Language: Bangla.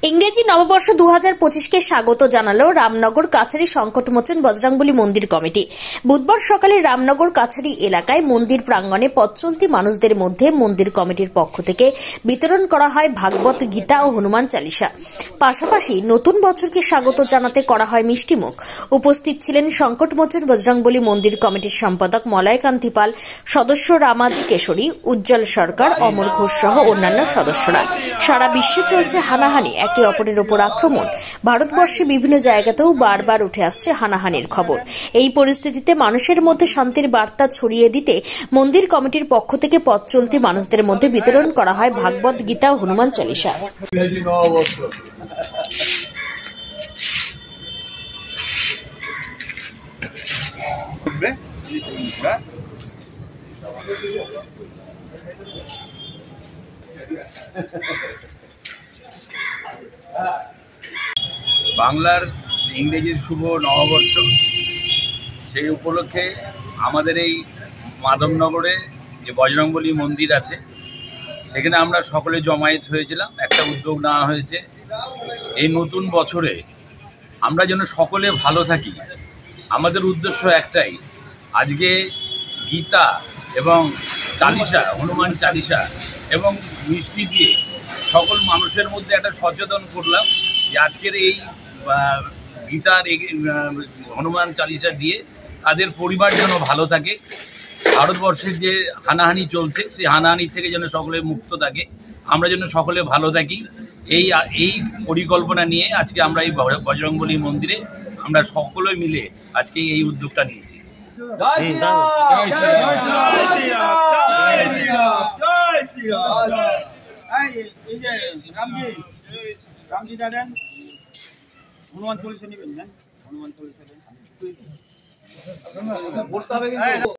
ইংরেজি নববর্ষ 2025কে স্বাগত জানালো রামনগর কাছারি সংকটমোচন বজরংবলী মন্দির কমিটি। বুধবার সকালে রামনগর কাছারি এলাকায় মন্দির প্রাঙ্গণে পথ চলতি মানুষদের মধ্যে মন্দির কমিটির পক্ষ থেকে বিতরণ করা হয় ভাগবত গীতা ও হনুমান চালিসা। পাশাপাশি নতুন বছরকে স্বাগত জানাতে করা হয় মিষ্টিমুখ। উপস্থিত ছিলেন সংকটমোচন বজরংবলী মন্দির কমিটির সম্পাদক মলয়কান্তি পাল, সদস্য রামাজি কেশরী, উজ্জ্বল সরকার, অমর ঘোষ সহ অন্যান্য সদস্যরা। সারা বিশ্বে চলছে হানাহানি, একে অপরের ওপর আক্রমণ। ভারতবর্ষে বিভিন্ন জায়গাতেও বারবার উঠে আসছে হানাহানির খবর। এই পরিস্থিতিতে মানুষের মধ্যে শান্তির বার্তা ছড়িয়ে দিতে মন্দির কমিটির পক্ষ থেকে পথ চলতি মানুষদের মধ্যে বিতরণ করা হয় ভাগবত গীতা ও হনুমান চালিসা। বাংলার ইংরেজির শুভ নববর্ষ, সেই উপলক্ষে আমাদের এই মাধবনগরে যে বজরংবলী মন্দির আছে সেখানে আমরা সকলে জমায়েত হয়েছিলাম। একটা উদ্যোগ নেওয়া হয়েছে এই নতুন বছরে আমরা যেন সকলে ভালো থাকি। আমাদের উদ্দেশ্য একটাই, আজকে গীতা এবং চালিসা, হনুমান চালিসা এবং মিষ্টি দিয়ে সকল মানুষের মধ্যে একটা সচেতন করলাম যে আজকের এই গীতার হনুমান চালিসা দিয়ে তাদের পরিবার যেন ভালো থাকে। ভারতবর্ষের যে হানাহানি চলছে সেই হানাহানি থেকে যেন সকলে মুক্ত থাকে, আমরা যেন সকলে ভালো থাকি, এই পরিকল্পনা নিয়ে আজকে আমরা এই বজরংবলী মন্দিরে আমরা সকলে মিলে আজকে এই উদ্যোগটা নিয়েছি। হনুমান চল্লিশা নেবেন, হনুমান চল্লিশা বলতে হবে।